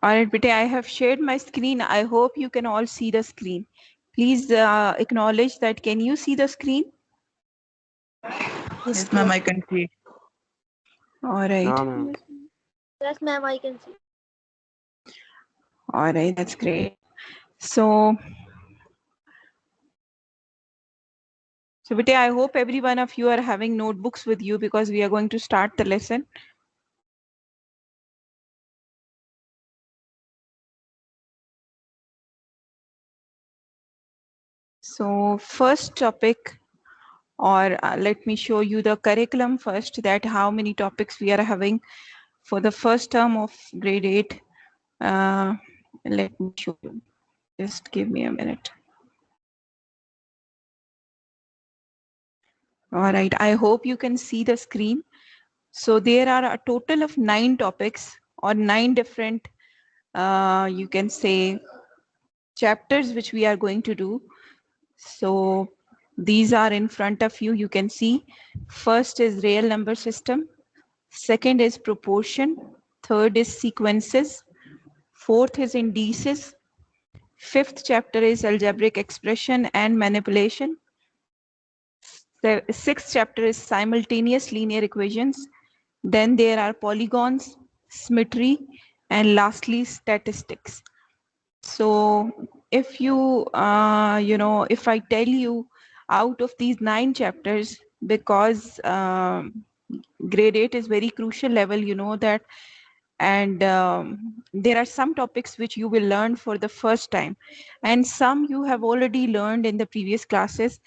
All right, Bete, I have shared my screen. I hope you can all see the screen. Please acknowledge that. Can you see the screen? Yes, Yes, ma'am, ma'am. I can see. All right. Yeah, ma'am. Yes, ma'am, I can see. All right, that's great. So, Bete, I hope every one of you are having notebooks with you because we are going to start the lesson. So, first topic, or let me show you the curriculum first, that how many topics we are having for the first term of grade 8. Let me show you. Just give me a minute. All right, I hope you can see the screen. So there are a total of 9 topics or 9 different, you can say, chapters which we are going to do. So these are in front of you. You can see first is real number system. Second is proportion. Third is sequences. Fourth is indices. Fifth chapter is algebraic expression and manipulation. The sixth chapter is simultaneous linear equations. Then there are polygons, symmetry, and lastly statistics. So if you, if I tell you out of these 9 chapters, because grade 8 is very crucial level, you know that, and there are some topics which you will learn for the first time, and some you have already learned in the previous classes.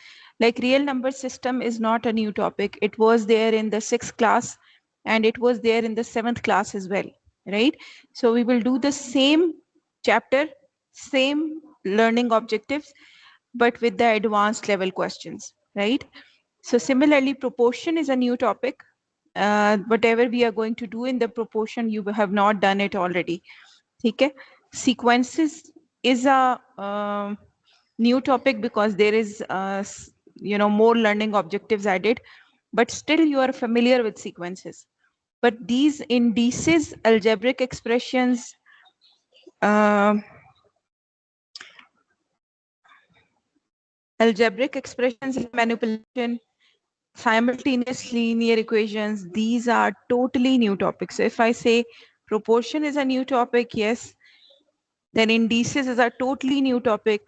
Like real number system is not a new topic. It was there in the 6th class and it was there in the 7th class as well, right? So we will do the same chapter, same learning objectives, but with the advanced level questions, right? So similarly, proportion is a new topic. Whatever we are going to do in the proportion, you have not done it already. Okay. Sequences is a new topic because there is more learning objectives added, but still you are familiar with sequences. But these indices, algebraic expressions, uh, algebraic expressions and manipulation, simultaneous linear equations, these are totally new topics. So if I say proportion is a new topic, yes, then indices is a totally new topic.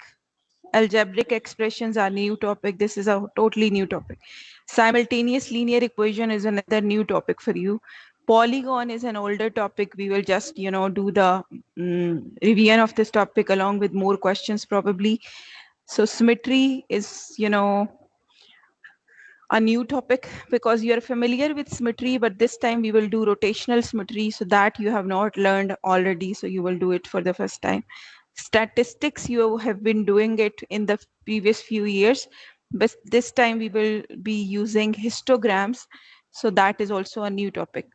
Algebraic expressions are new topic. This is a totally new topic. Simultaneous linear equation is another new topic for you. Polygon is an older topic. We will just, do the revision of this topic along with more questions probably. So symmetry is, a new topic because you're familiar with symmetry, but this time we will do rotational symmetry, so that you have not learned already, so you will do it for the first time. Statistics, you have been doing it in the previous few years, but this time we will be using histograms, so that is also a new topic.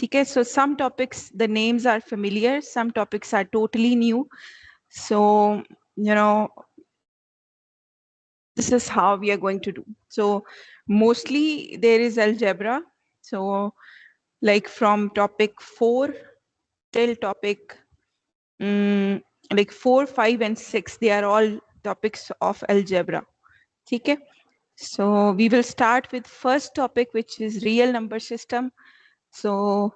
Okay, so some topics, the names are familiar, some topics are totally new. So, this is how we are going to do. So mostly there is algebra. So like from topic 4 till topic like 4, 5, and 6, they are all topics of algebra. Okay. So we will start with first topic, which is real number system. So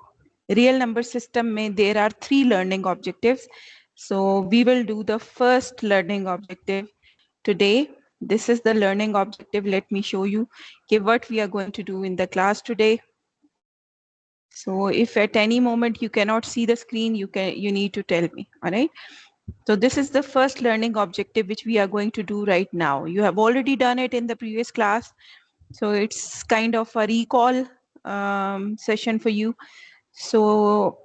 real number system there are 3 learning objectives. So we will do the first learning objective today. This is the learning objective. Let me show you what we are going to do in the class today. So if at any moment you cannot see the screen, you need to tell me. All right. So this is the first learning objective which we are going to do right now. You have already done it in the previous class. So it's kind of a recall session for you. So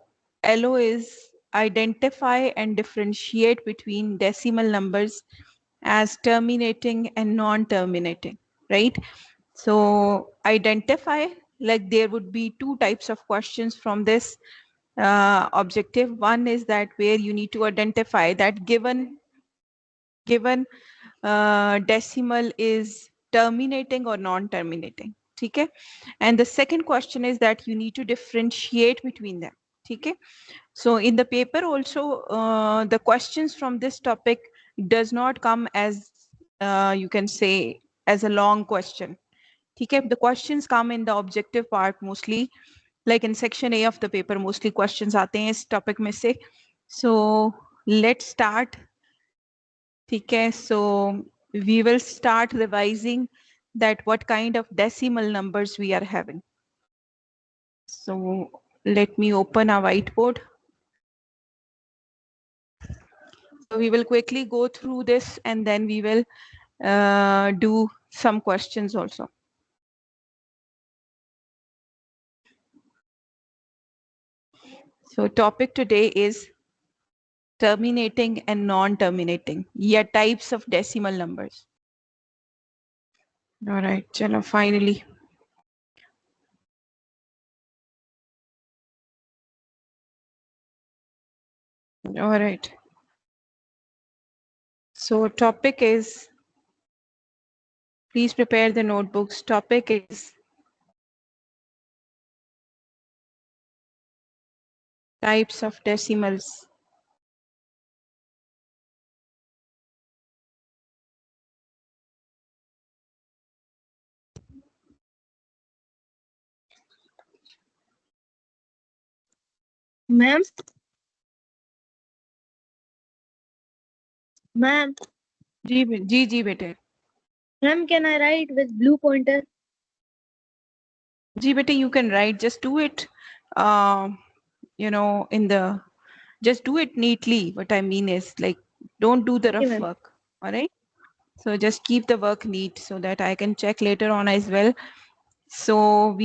LO is identify and differentiate between decimal numbers as terminating and non-terminating, right? So identify, like there would be 2 types of questions from this objective. One is that where you need to identify that given decimal is terminating or non-terminating. Okay. And the second question is that you need to differentiate between them. ठीक है. So in the paper also, the questions from this topic does not come as, you can say, as a long question. ठीक है. The questions come in the objective part mostly, like in section A of the paper mostly questions आते हैं इस topic में से. So let's start. ठीक है. So we will start revising that what kind of decimal numbers we are having. So let me open our whiteboard. So we will quickly go through this and then we will do some questions also. So topic today is terminating and non-terminating. Yeah, types of decimal numbers. All right, chalo, finally. All right. So topic is, please prepare the notebooks. Topic is types of decimals. Ma'am, ma'am, जी बेटे. ma'am, can I write with blue pointer? जी बेटे, you can write. Just do it. You know, just do it neatly. What I mean is, like, don't do the Okay, rough ma'am. work. All right. So just keep the work neat so that I can check later on as well. So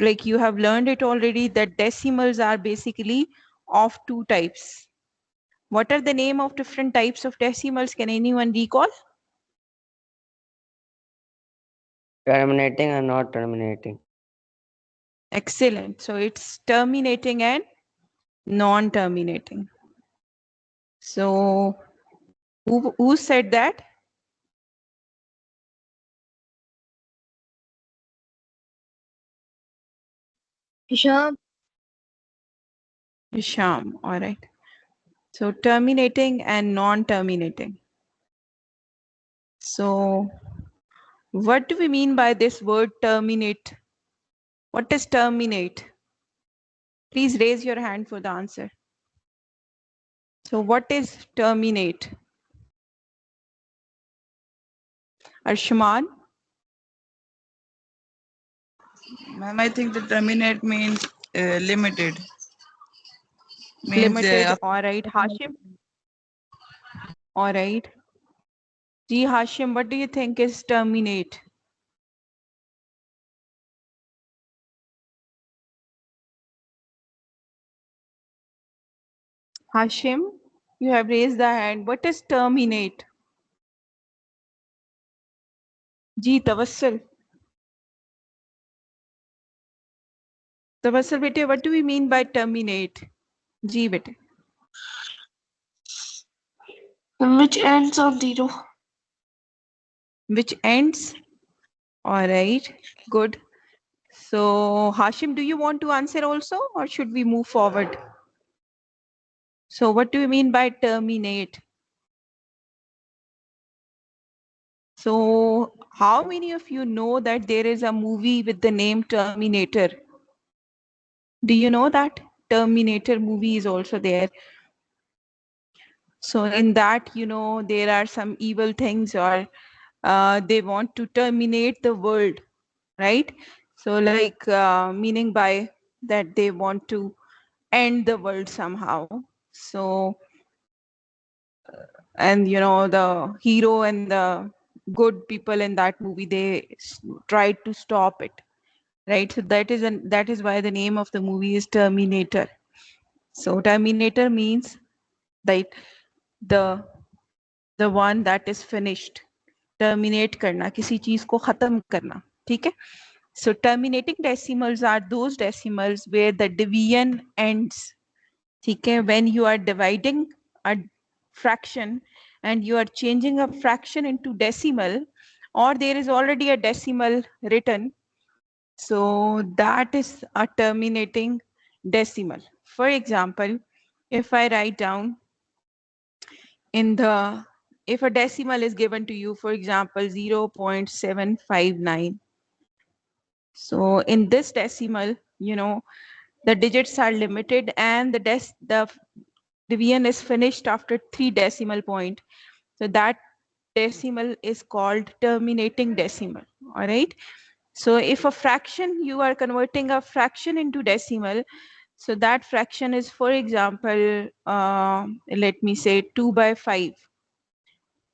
like you have learned it already that decimals are basically of two types. What are the name of different types of decimals? Can anyone recall? Terminating and not terminating. Excellent. So it's terminating and non-terminating. So who said that? Hisham, Sham. All right. So terminating and non-terminating. So what do we mean by this word terminate? What is terminate? Please raise your hand for the answer. So what is terminate? Arshman? Ma'am, I think the terminate means limited. Means Limited. All right. Hashim? All right. Ji Hashim, what do you think is terminate? Hashim, you have raised the hand. What is terminate? Ji Tawassul. Tawassul bete, what do we mean by terminate? Ji bete. which ends on zero. Which ends? All right. Good. So Hashim, do you want to answer also or should we move forward? So what do you mean by terminate? So how many of you know that there is a movie with the name Terminator? Do you know that Terminator movie is also there? So in that, you know, there are some evil things or they want to terminate the world, right? So like meaning by that they want to end the world somehow. So, and you know, the hero and the good people in that movie, they tried to stop it, right? So that is why the name of the movie is Terminator. So Terminator means that the the one that is finished. Terminate करना, किसी चीज को खत्म करना, ठीक है? So terminating decimals are those decimals where the division ends. ठीक है? When you are dividing a fraction and you are changing a fraction into decimal, or there is already a decimal written, so that is a terminating decimal. For example, if I write down in the, if a decimal is given to you, for example, 0.759. So in this decimal, the digits are limited and the division is finished after 3 decimal point. So that decimal is called terminating decimal. All right. So if a fraction, you are converting a fraction into decimal, so that fraction is, for example, let me say 2/5.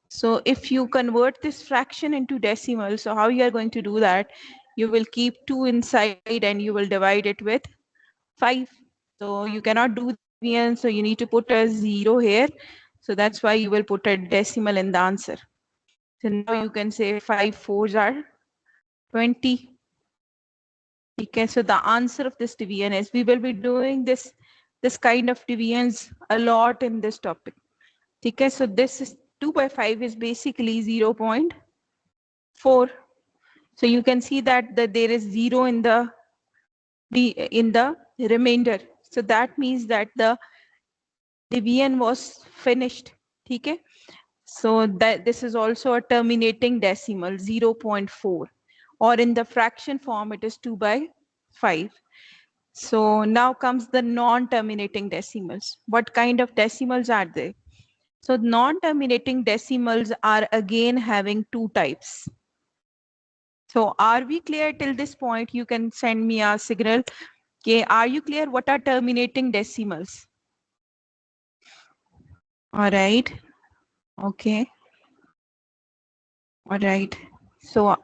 So if you convert this fraction into decimal, so how you are going to do that? You will keep 2 inside and you will divide it with 5. So you cannot do the division, so you need to put a 0 here. So that's why you will put a decimal in the answer. So now you can say 5 fours are 20. Okay, so the answer of this division is, we will be doing this kind of divisions a lot in this topic. Okay, so this is 2/5 is basically 0.4. So you can see that there is 0 in the remainder. So that means that the division was finished. Okay, so that this is also a terminating decimal, 0.4, or in the fraction form it is 2/5. So now comes the non-terminating decimals. What kind of decimals are they? So non-terminating decimals are again having two types. So are we clear till this point? You can send me a signal. Okay, are you clear what are terminating decimals? All right. Okay. All right. So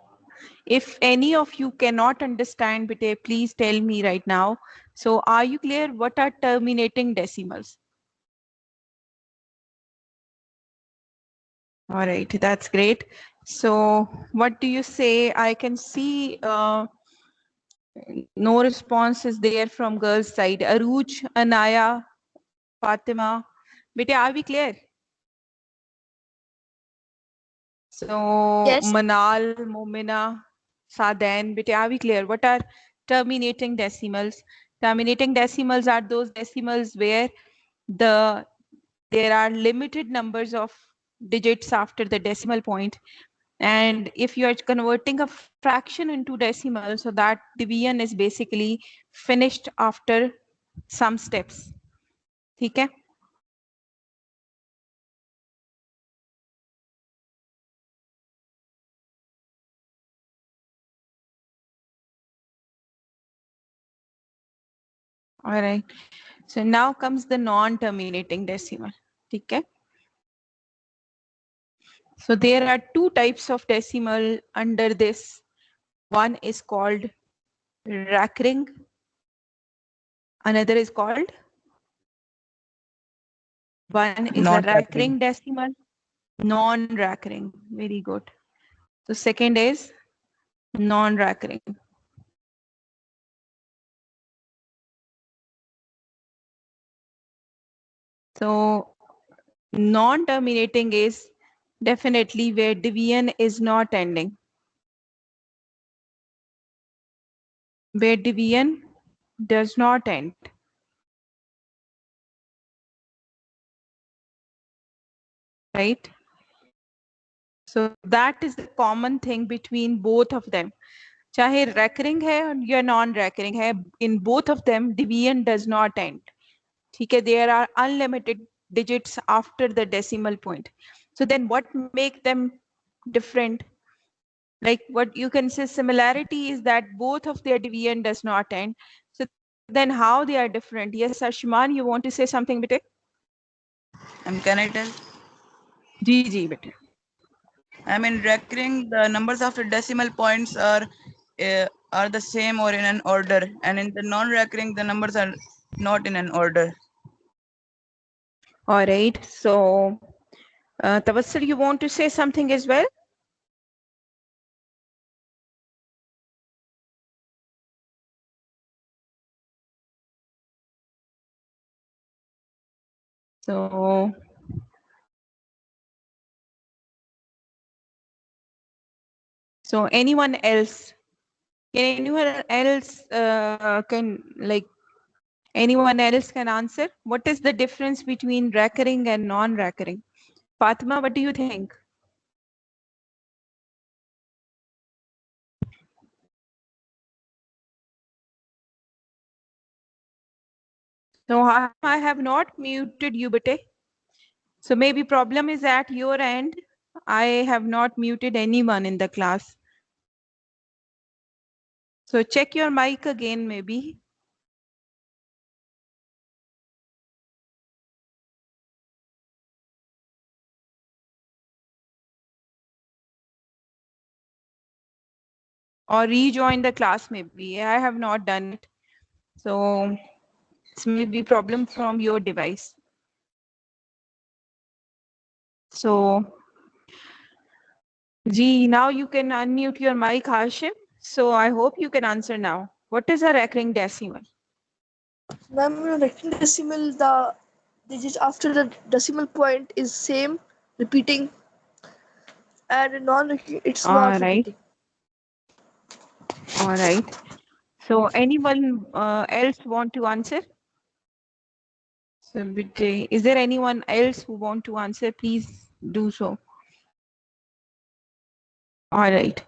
if any of you cannot understand, bete, please tell me right now. So are you clear what are terminating decimals? All right, that's great. So what do you say? I can see no response is there from girls' side. Aruj, Anaya, Fatima. Bete, are we clear? So Yes. Manal, Momina, Sadan, bete, are we clear? What are terminating decimals? Terminating decimals are those decimals where there are limited numbers of digits after the decimal point. And if you are converting a fraction into decimal, so that division is basically finished after some steps. Okay? All right. So now comes the non-terminating decimal. Okay? So there are two types of decimal under this. One is called recurring. Another is called, one is a Not recurring happening. decimal, non-recurring. Very good. So second is non-recurring. So non-terminating is definitely where division is not ending. Where division does not end. Right? So that is the common thing between both of them. चाहे recurring है या non-recurring है, in both of them division does not end. ठीक है, there are unlimited digits after the decimal point. So then what make them different? Like what you can say similarity is that both of their division does not end. So then how they are different? Yes, Ashman, you want to say something, bete? Can I tell? Ji ji bete. I mean, recurring, the numbers after decimal points are the same or in an order, and in the non-recurring, the numbers are not in an order. All right. So, Tawassur, you want to say something as well? So, anyone else? Can anyone else can like Anyone else can answer? What is the difference between recurring and non-recurring? Fatima, what do you think? So I have not muted you, Bate. So maybe problem is at your end. I have not muted anyone in the class. So check your mic again, maybe. Or rejoin the class, maybe. I have not done it. So it's maybe problem from your device. So, G, now you can unmute your mic, Hashim. So I hope you can answer now. What is a recurring decimal? Ma'am, in a rectangle decimal, the digit after the decimal point is same, repeating, and in non-recurring, it's All not right. repeating. All right. So anyone else want to answer? So, is there anyone else who want to answer? Please do so. All right.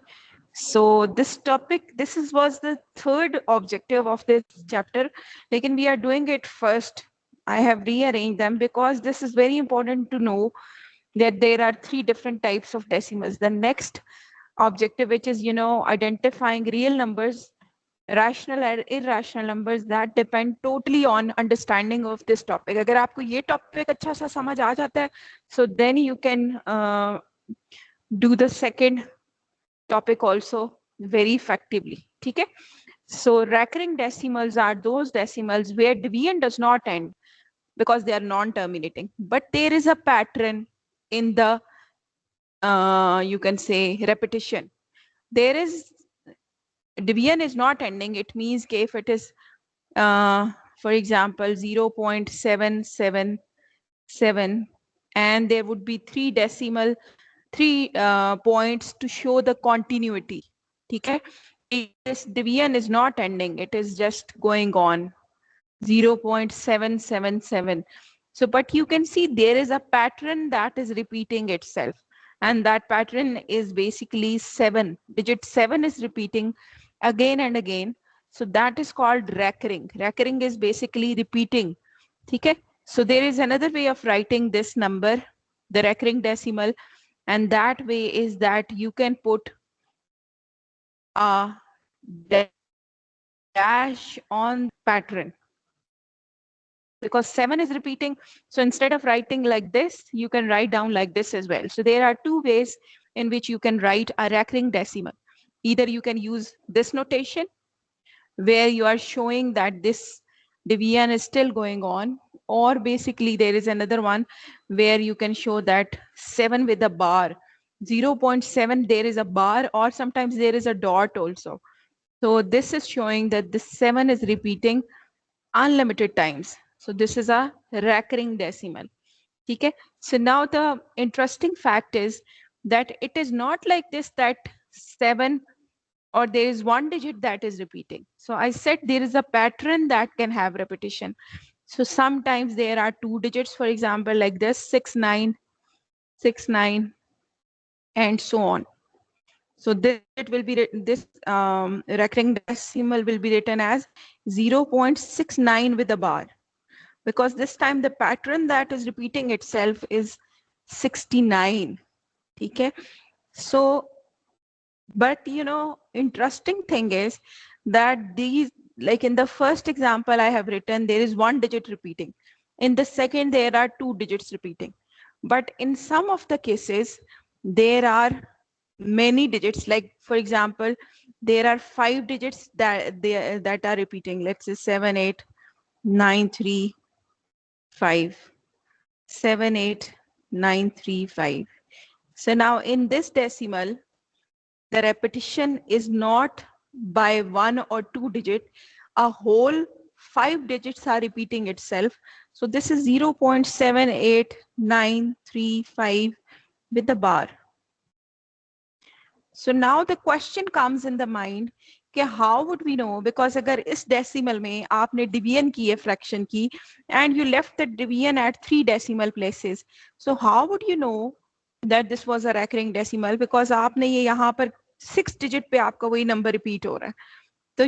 So this topic, was the third objective of this chapter. Like, we are doing it first. I have rearranged them because this is very important to know that there are three different types of decimals. The next objective, which is, identifying real numbers, rational and irrational numbers, that depend totally on understanding of this topic. अगर आपको ये topic अच्छा सा समझ आ जाता है, so then you can do the second topic also very effectively. ठीक है? So recurring decimals are those decimals where division does not end because they are non-terminating, but there is a pattern in the you can say repetition. There is division is not ending. It means if it is for example 0.777 and there would be three points to show the continuity. Okay, this division is not ending, it is just going on 0.777. So but you can see there is a pattern that is repeating itself, and that pattern is basically 7. Digit 7 is repeating again and again. So that is called recurring. Recurring is basically repeating. Okay, so there is another way of writing this number, the recurring decimal, and that way is that you can put a dash on pattern because 7 is repeating. So instead of writing like this, you can write down like this as well. So there are two ways in which you can write a recurring decimal. Either you can use this notation where you are showing that this division is still going on, or basically there is another one where you can show that 7 with a bar. 0.7 there is a bar, or sometimes there is a dot also. So this is showing that this 7 is repeating unlimited times. So this is a recurring decimal. Okay. So now the interesting fact is that it is not like this, that 7 or there is one digit that is repeating. So I said there is a pattern that can have repetition. So sometimes there are two digits, for example, like this 6969 and so on. So this it will be this recurring decimal will be written as 0.69 with a bar, because this time the pattern that is repeating itself is 69. Okay. So but interesting thing is that these, like in the first example I have written, there is one digit repeating. In the second, there are two digits repeating. But in some of the cases, there are many digits. Like for example, there are 5 digits that are repeating. Let's say 78935, 78935. So now in this decimal, the repetition is not by 1 or 2 digit, a whole 5 digits are repeating itself. So this is 0.78935 with the bar. So now the question comes in the mind, कि how would we know? Because अगर इस decimal में आपने division की है fraction की and you left the division at 3 decimal places, so how would you know that this was a recurring decimal? Because आपने ये यहाँ पर 6 digit पे आपका वही number repeat हो रहा है, तो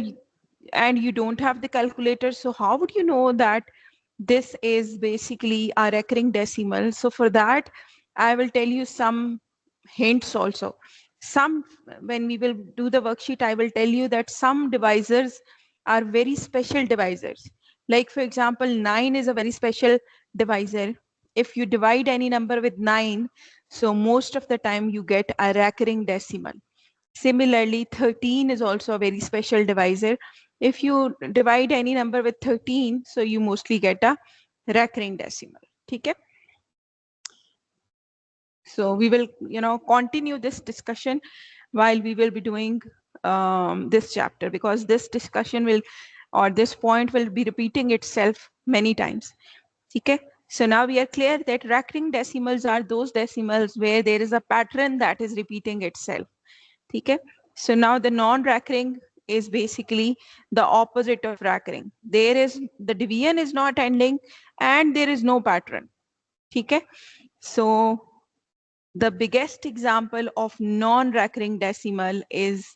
and you don't have the calculator, so how would you know that this is basically a recurring decimal? So for that, I will tell you some hints also. Some, when we will do the worksheet, I will tell you that some divisors are very special divisors. Like for example, 9 is a very special divisor. If you divide any number with 9, so most of the time you get a recurring decimal. Similarly, 13 is also a very special divisor. If you divide any number with 13, so you mostly get a recurring decimal. Okay? So we will, continue this discussion while we will be doing this chapter, because this discussion will, or this point will be repeating itself many times. Okay? So now we are clear that recurring decimals are those decimals where there is a pattern that is repeating itself. Okay? So now the non-recurring is basically the opposite of recurring. There is, the division is not ending and there is no pattern. Okay? So the biggest example of non-recurring decimal is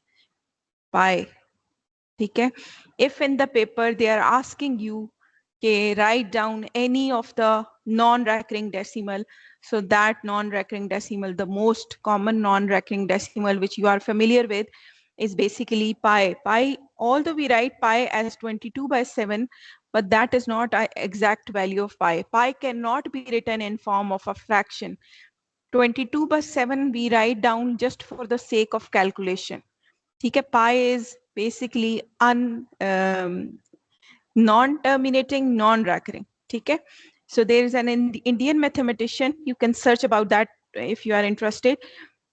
pi. Okay? If in the paper they are asking you, okay, write down any of the non-recurring decimal, so that non-recurring decimal, the most common non-recurring decimal which you are familiar with, is basically pi. Pi, although we write pi as 22/7, but that is not an exact value of pi. Pi cannot be written in form of a fraction. 22/7 we write down just for the sake of calculation. ठीक है, pi is basically non-terminating, non-recurring. ठीक है, so there is an Indian mathematician, you can search about that if you are interested.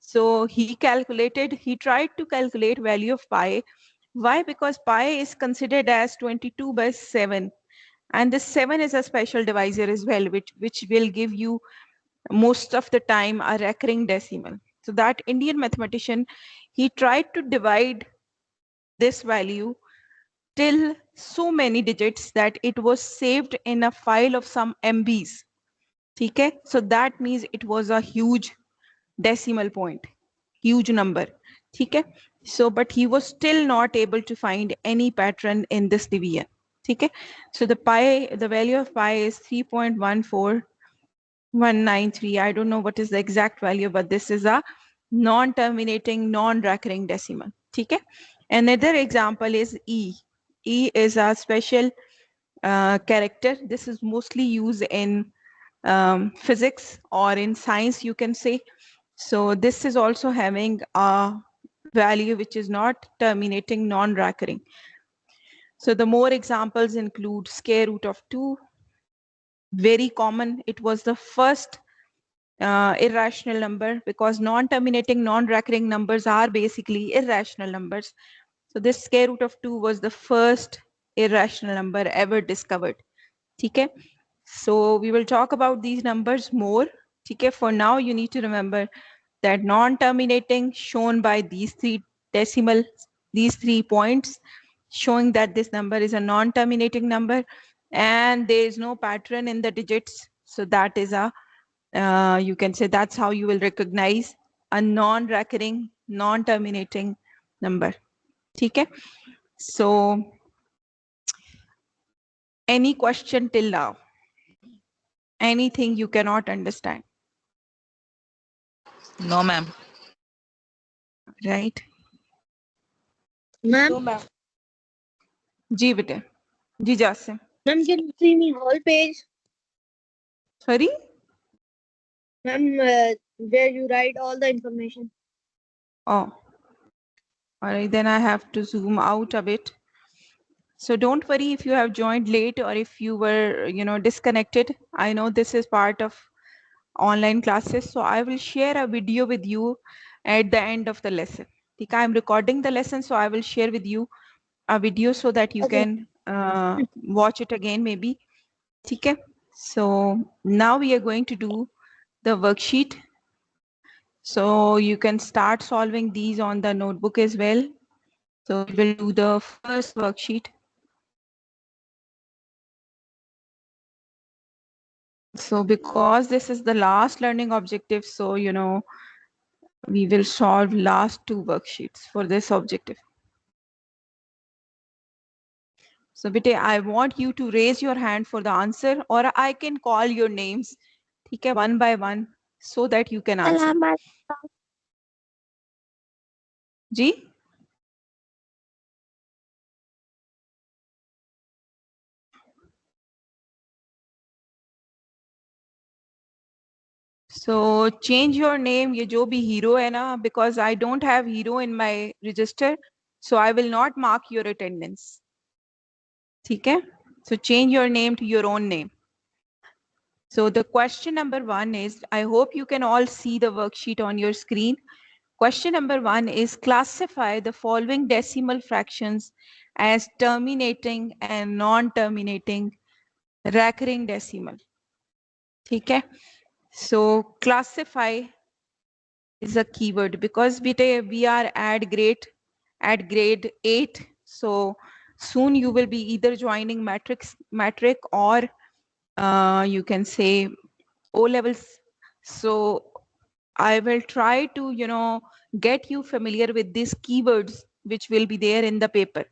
So he tried to calculate value of pi. Why? Because pi is considered as 22/7, and this 7 is a special divisor as well, which will give you most of the time a recurring decimal. So that Indian mathematician, he tried to divide this value till so many digits that it was saved in a file of some MBs. Okay? So that means it was a huge decimal point, huge number. Okay? So, but he was still not able to find any pattern in this division. Okay? So the value of pi is 3.14193. I don't know what is the exact value, but this is a non-terminating, non-recurring decimal. Okay? Another example is E. E is a special character. This is mostly used in physics or in science, you can say. So this is also having a value which is not terminating, non-recurring. So the more examples include square root of 2. Very common. It was the first irrational number, because non-terminating, non-recurring numbers are basically irrational numbers. So this square root of 2 was the first irrational number ever discovered. Okay? So we will talk about these numbers more. Okay? For now, you need to remember that non-terminating, shown by these three points, showing that this number is a non-terminating number and there is no pattern in the digits. So that is a, you can say that's how you will recognize a non-recurring, non-terminating number. Okay? So any question till now? Anything you cannot understand? No, ma'am. Right? Ma'am, No, ma'am. जी बेटे, जी Jasim. ma'am, can you see me whole page? Sorry? Ma'am, where you write all the information. Oh, all right, then I have to zoom out a bit. So don't worry if you have joined late or if you were, disconnected. I know this is part of online classes. So I will share a video with you at the end of the lesson. Okay, I'm recording the lesson, so I will share with you a video so that you Okay. can watch it again maybe. Okay. So now we are going to do the worksheet. So you can start solving these on the notebook as well. So we will do the first worksheet. So because this is the last learning objective, so we will solve last two worksheets for this objective. So bete, I want you to raise your hand for the answer, or I can call your names, okay, one by one, so that you can answer. Ji? So change your name, ye jo bhi hero hai na, because I don't have hero in my register, so I will not mark your attendance. Okay? So change your name to your own name. So the question number 1 is, I hope you can all see the worksheet on your screen. Question number 1 is, classify the following decimal fractions as terminating and non-terminating recurring decimal. Okay? So classify is a keyword because we are at grade 8. So soon you will be either joining matric or you can say O levels. So I will try to get you familiar with these keywords which will be there in the paper.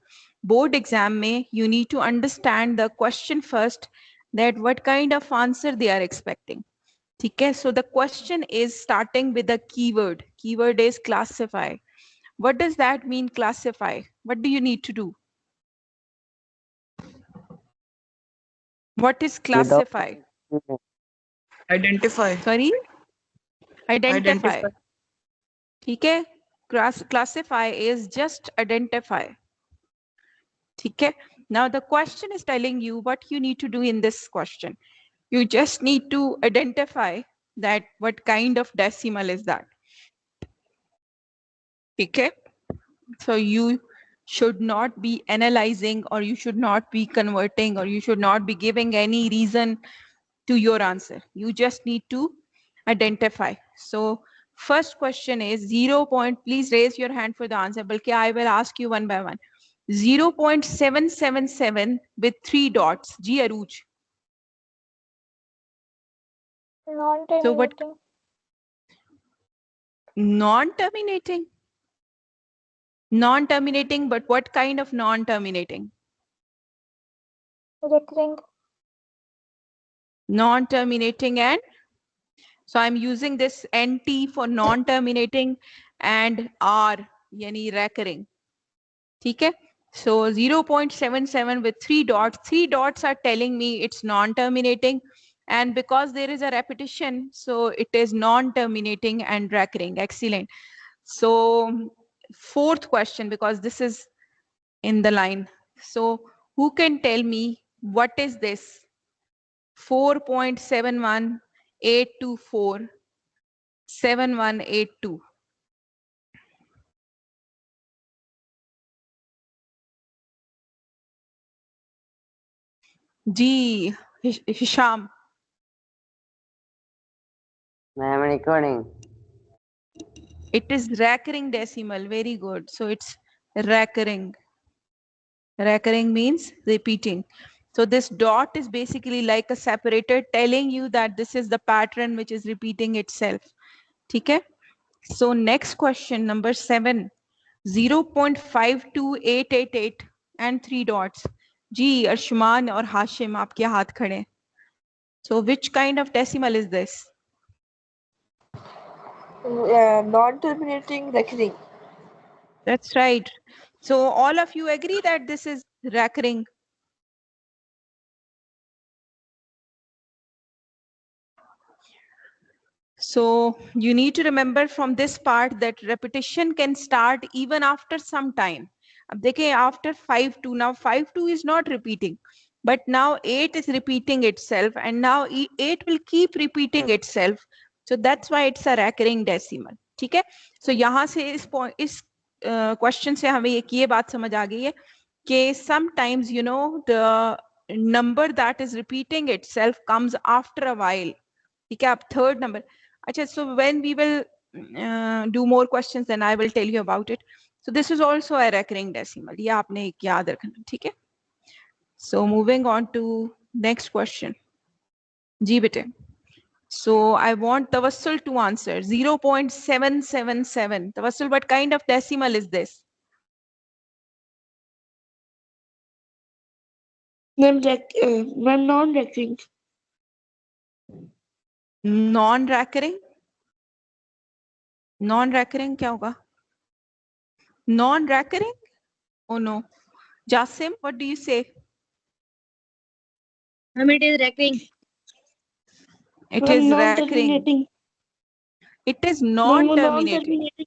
Board exam may you need to understand the question first, that what kind of answer they are expecting. Okay, so the question is starting with a keyword. Keyword is classify. What does that mean, classify? What do you need to do? What is Without classify? Identify. Sorry? Identify. Identify. Okay, classify is just identify. Okay, now the question is telling you what you need to do in this question. You just need to identify that what kind of decimal is that. Okay. So you should not be analyzing, or you should not be converting, or you should not be giving any reason to your answer. You just need to identify. So first question is 0. Please raise your hand for the answer. Balki I will ask you one by one. 0.777 with 3 dots. Ji Aruj. So what? Non-terminating. Non-terminating. Non-terminating, but what kind of non-terminating? Recurring. Non-terminating. And so I'm using this NT for non-terminating and R, yani recurring. Okay? So 0.77 with 3 dots. 3 dots are telling me it's non-terminating. And because there is a repetition, so it is non-terminating and recurring. Excellent. So fourth question, because this is in the line. So who can tell me what is this? 4.71824 7182. G. Hisham. I'm recording. It is recurring decimal. Very good. So it's recurring. Recurring means repeating. So this dot is basically like a separator telling you that this is the pattern which is repeating itself. Okay? So next question, number 7. 0.52888 and 3 dots. Ji, Arshman or Hashim, aapke haath khade. So which kind of decimal is this? Non-terminating recurring. That's right. So all of you agree that this is recurring. So you need to remember from this part that repetition can start even after some time. अब देखें after 5-2, now 5-2 is not repeating, but now 8 is repeating itself, and now 8 will keep repeating itself. So that's why it's a recurring decimal. ठीक है? So यहाँ से इस question से हमें एक ये बात समझ आ गई है कि sometimes the number that is repeating itself comes after a while. ठीक है? अब third number. Achha, so when we will do more questions, then I will tell you about it. So this is also a recurring decimal. ये आपने एक याद रखना, ठीक है? So moving on to next question. जी बेटे. So I want Tawassul to answer 0.777. Tawassul, what kind of decimal is this? Ma'am, non-recurring. Non-recurring? Non-recurring क्या होगा? Non-recurring? Oh no. Jasim, what do you say? Ma'am, it is recurring. It Ma'am, is recurring. non-terminating. It is Ma'am, वो non-terminating. non-terminating.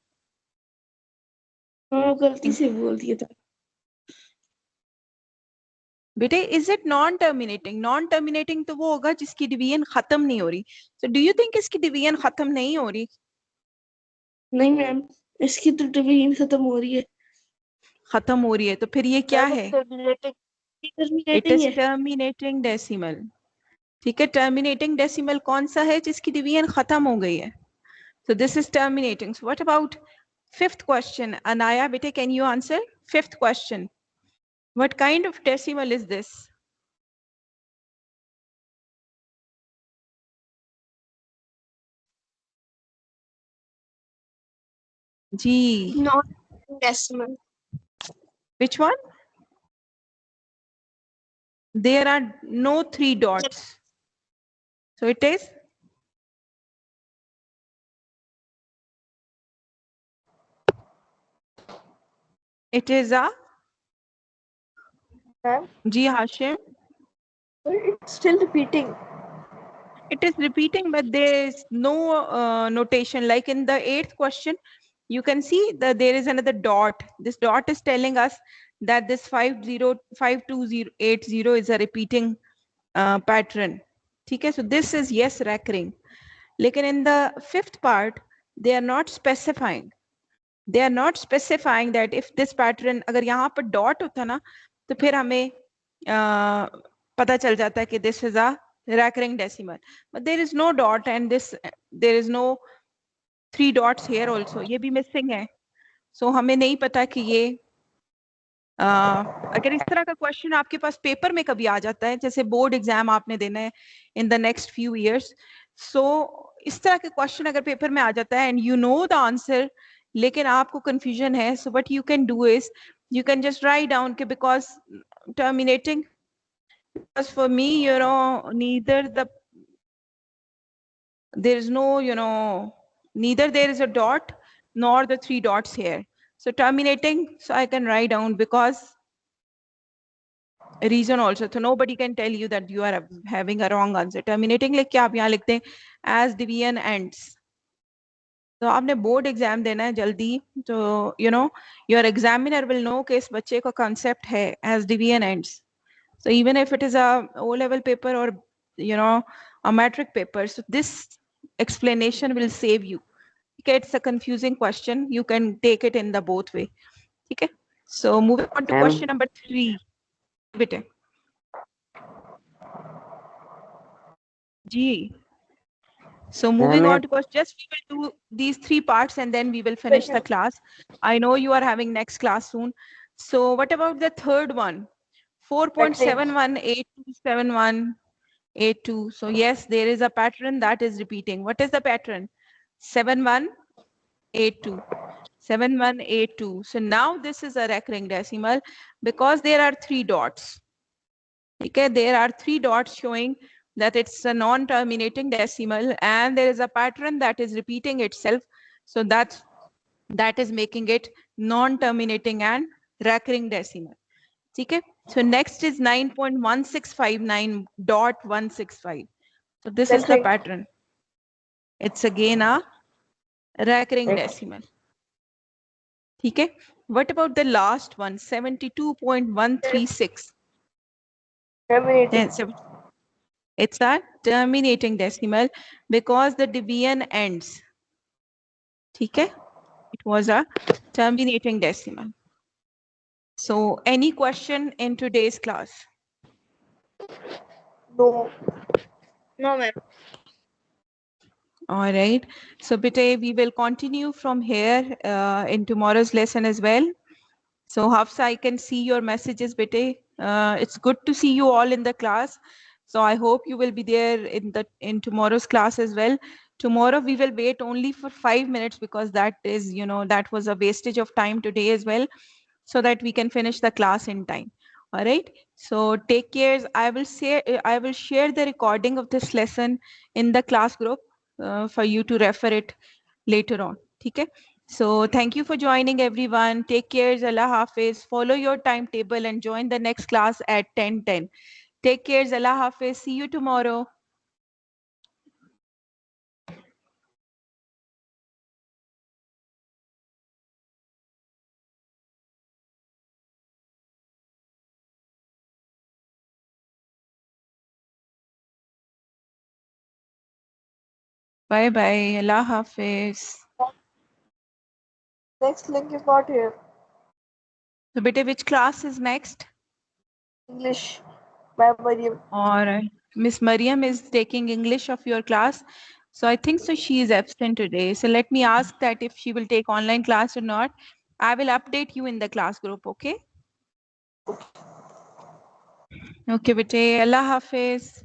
हाँ, गलती से बोल दिया था. बेटे, is it non-terminating? Non-terminating तो वो होगा जिसकी डिवीजन खत्म नहीं हो रही. So do you think इसकी डिवीजन खत्म नहीं हो रही? नहीं मैम, इसकी तो डिवीजन खत्म हो रही है. खत्म हो रही है तो फिर ये क्या है? Terminating. It Terminating is है. terminating decimal. ठीक है, terminating decimal कौन सा है जिसकी डिवीजन खत्म हो गई है? So this is terminating. So what about fifth question? Anaya, bete, can you answer? Fifth question. What kind of decimal is this? G. Non-decimal. Which one? There are no three dots. So it is? It is a? Ma'am, G, Hashim. it's still repeating. It is repeating, but there is no notation. Like in the eighth question, you can see that there is another dot. This dot is telling us that this 52080 is a repeating pattern. Okay, so this is yes recurring. Like in the fifth part, they are not specifying. They are not specifying that if this pattern, अगर यहाँ पर dot होता ना, तो फिर हमें पता चल जाता है कि this is a recurring decimal. But there is no dot and there is no three dots here also. ये भी missing है. So हमें नहीं पता कि ये अगर इस तरह का क्वेश्चन आपके पास पेपर में कभी आ जाता है, जैसे बोर्ड एग्जाम आपने देना है in the next few years, so इस तरह के क्वेश्चन अगर पेपर में आ जाता है and you know the answer लेकिन आपको कंफ्यूजन है, so what you can do is you can just write down के because terminating, because for me, you know, neither there is no, you know, neither there is a dot nor the three dots here. So terminating, so I can write down because reason also. So nobody can tell you that you are having a wrong answer. Terminating लिख के आप यहाँ लिखते हैं as division ends. तो आपने board exam देना है जल्दी, तो you know your examiner will know कि इस बच्चे का concept है as division ends. So even if it is a O-level paper or you know a metric paper, so this explanation will save you. Okay, it's a confusing question. You can take it in the both way. Okay. So moving on to question number 3. बेटे जी. So moving on to question, just we will do these 3 parts and then we will finish the class. I know you are having next class soon. So what about the third one? 4.71827182. So yes, there is a pattern that is repeating. What is the pattern? 7182. 7182. So now this is a recurring decimal because there are 3 dots. Okay, there are 3 dots showing that it's a non-terminating decimal and there is a pattern that is repeating itself. So that is making it non-terminating and recurring decimal. Okay, so next is 9.1659.165. So this is the pattern. It's again a recurring decimal. Okay, what about the last one, 72.136? Terminating. It's a terminating decimal because the division ends. Okay, it was a terminating decimal. So any question in today's class? No. No, ma'am. All right. So, bete, we will continue from here in tomorrow's lesson as well. So, Hafsa, I can see your messages, bete. It's good to see you all in the class. So, I hope you will be there in tomorrow's class as well. Tomorrow we will wait only for 5 minutes because that is, that was a wastage of time today as well, so that we can finish the class in time. All right. So take care. I will share the recording of this lesson in the class group for you to refer it later on. Okay. So thank you for joining everyone. Take care. Allah Hafiz. Follow your timetable and join the next class at 10:10. Take care. Allah Hafiz. See you tomorrow. Bye bye. Allah Hafiz. Next link is not here. So beta, which class is next? English by Mariam. Or Miss Mariam is taking English of your class. So I think so she is absent today. So let me ask that if she will take online class or not. I will update you in the class group, okay? Okay, bete. Allah Hafiz.